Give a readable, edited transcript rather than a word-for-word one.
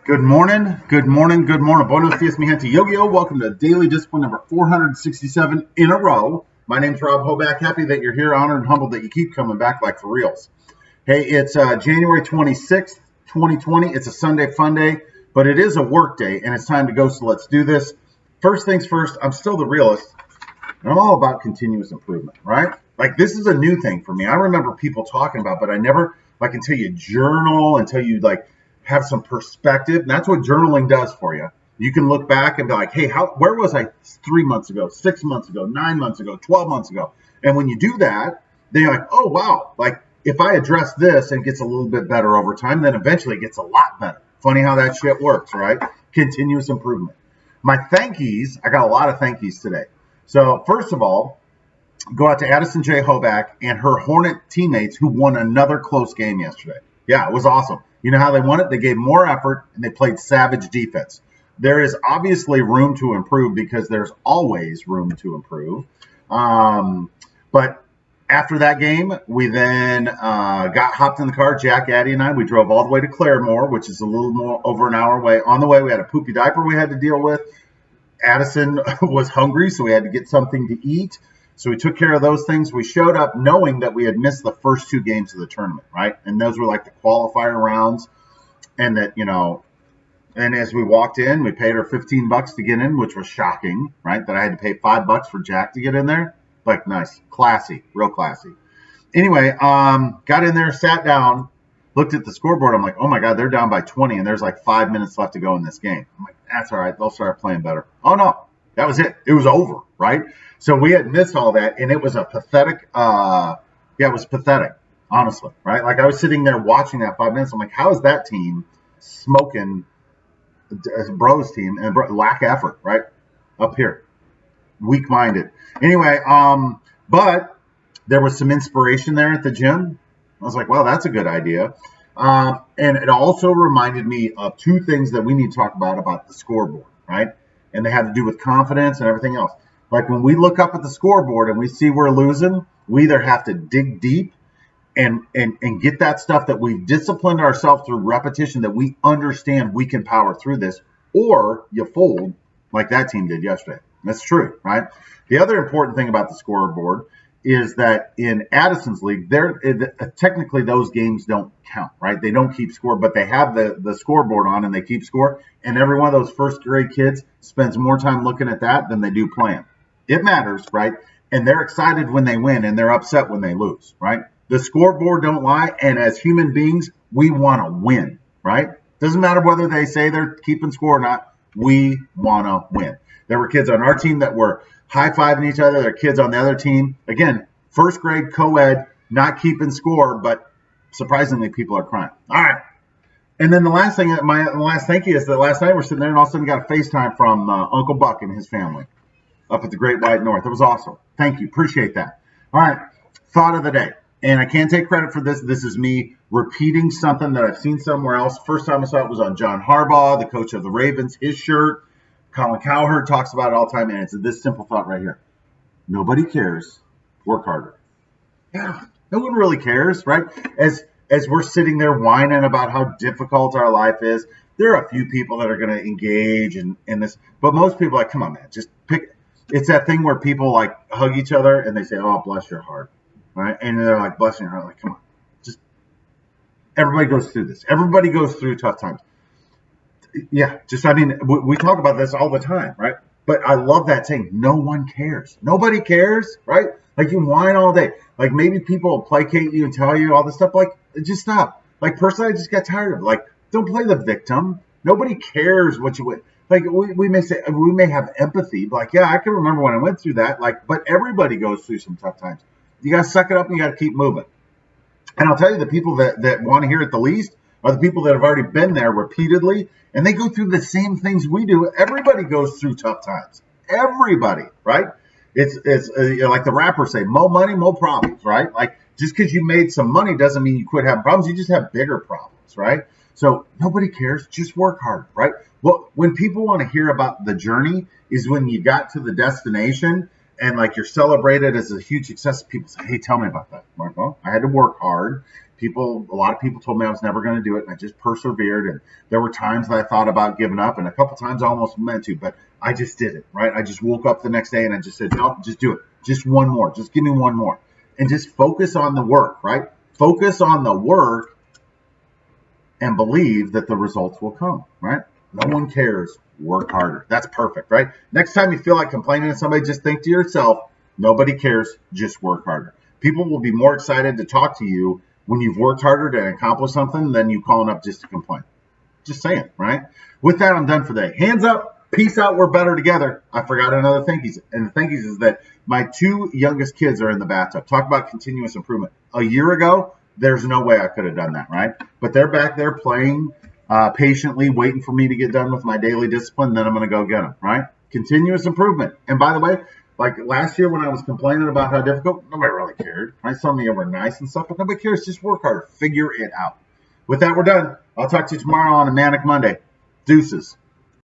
Good morning, good morning, good morning. Buenos dias, mi gente. Yo. Welcome to Daily Discipline number 467 in a row. My name's Rob Hoback. Happy that you're here, honored and humbled that you keep coming back like for reals. Hey, it's January 26th, 2020. It's a Sunday fun day, but it is a work day, and it's time to go, so let's do this. First things first, I'm still the realist, and I'm all about continuous improvement, right? Like, this is a new thing for me. I remember people talking about, but I never, until you journal, until you, have some perspective. And that's what journaling does for you. You can look back and be like, hey, where was I 3 months ago, 6 months ago, 9 months ago, 12 months ago? And when you do that, then you're like, oh, wow. Like, if I address this and it gets a little bit better over time, then eventually it gets a lot better. Funny how that shit works, right? Continuous improvement. My thank yous, I got a lot of thank yous today. So first of all, go out to Addison J. Hoback and her Hornet teammates who won another close game yesterday. Yeah, it was awesome. You know how they won it? They gave more effort and they played savage defense. There is obviously room to improve because there's always room to improve. But after that game, we then got hopped in the car, Jack, Addie, and I. We drove all the way to Claremore, which is a little more over an hour away. On the way, we had a poopy diaper we had to deal with. Addison was hungry, so we had to get something to eat. So we took care of those things. We showed up knowing that we had missed the first two games of the tournament, right? And those were like the qualifier rounds. And that, and as we walked in, we paid her $15 to get in, which was shocking, right? That I had to pay $5 for Jack to get in there. Like, nice, classy, real classy. Anyway, got in there, sat down, looked at the scoreboard. I'm like, oh my God, they're down by 20 and there's like 5 minutes left to go in this game. I'm like, that's all right. They'll start playing better. Oh no, that was it. It was over, right? So we had missed all that, and it was a pathetic, it was pathetic, honestly, right? Like, I was sitting there watching that 5 minutes. I'm like, how is that team smoking Bro's team and lack effort, right? Up here, weak-minded. Anyway, but there was some inspiration there at the gym. I was like, well, that's a good idea. And it also reminded me of two things that we need to talk about the scoreboard, right? And they have to do with confidence and everything else. Like, when we look up at the scoreboard and we see we're losing, we either have to dig deep and get that stuff that we've disciplined ourselves through repetition, that we understand we can power through this, or you fold like that team did yesterday. That's true, right? The other important thing about the scoreboard is that in Addison's league, technically those games don't count, right? They don't keep score, but they have the scoreboard on and they keep score. And every one of those first grade kids spends more time looking at that than they do playing. It matters, right? And they're excited when they win and they're upset when they lose, right? The scoreboard don't lie. And as human beings, we want to win, right? Doesn't matter whether they say they're keeping score or not. We want to win. There were kids on our team that were high-fiving each other. There are kids on the other team. Again, first grade co-ed, not keeping score, but surprisingly, people are crying. All right. And then the last thing, my last thank you is that last night we're sitting there and all of a sudden got a FaceTime from Uncle Buck and his family up at the Great White North. It was awesome. Thank you. Appreciate that. All right. Thought of the day. And I can't take credit for this. This is me repeating something that I've seen somewhere else. First time I saw it was on John Harbaugh, the coach of the Ravens, his shirt. Colin Cowherd talks about it all the time, and it's this simple thought right here. Nobody cares. Work harder. Yeah, no one really cares, right? As we're sitting there whining about how difficult our life is, there are a few people that are going to engage in this. But most people are like, come on, man, just pick. It's that thing where people like hug each other and they say, oh, bless your heart, right? And they're like, bless your heart. Like, come on. Just everybody goes through this. Everybody goes through tough times. Yeah, we talk about this all the time, right? But I love that saying, no one cares. Nobody cares, right? Like, you whine all day. Like, maybe people will placate you and tell you all this stuff. Like, just stop. Like, personally, I just got tired of it. Like, don't play the victim. Nobody cares what you would. Like, we may have empathy. Like, yeah, I can remember when I went through that. Like, but everybody goes through some tough times. You got to suck it up and you got to keep moving. And I'll tell you, the people that want to hear it the least are the people that have already been there repeatedly, and they go through the same things we do. Everybody goes through tough times. Everybody, right? It's like the rappers say, more money, more problems, right? Like, just because you made some money doesn't mean you quit having problems. You just have bigger problems, right? So nobody cares. Just work hard, right? Well, when people want to hear about the journey is when you got to the destination and like you're celebrated as a huge success. People say, hey, tell me about that. I'm like, well, I had to work hard A lot of people told me I was never going to do it, and I just persevered. And there were times that I thought about giving up, and a couple times I almost meant to, but I just did it, right? I just woke up the next day and I just said, no, just do it. Just one more. Just give me one more. And just focus on the work, right? Focus on the work and believe that the results will come, right? No one cares. Work harder. That's perfect, right? Next time you feel like complaining to somebody, just think to yourself, nobody cares. Just work harder. People will be more excited to talk to you when you've worked harder to accomplish something than you calling up just to complain. Just saying, right? With that, I'm done for today. Hands up. Peace out. We're better together. I forgot another thankies. And the thankies is that my 2 youngest kids are in the bathtub. Talk about continuous improvement. A year ago, there's no way I could have done that, right? But they're back there playing patiently, waiting for me to get done with my daily discipline. Then I'm going to go get them, right? Continuous improvement. And by the way, like last year when I was complaining about how difficult, nobody really cared. Right? Some of you were nice and stuff, but nobody cares. Just work harder. Figure it out. With that, we're done. I'll talk to you tomorrow on a Manic Monday. Deuces.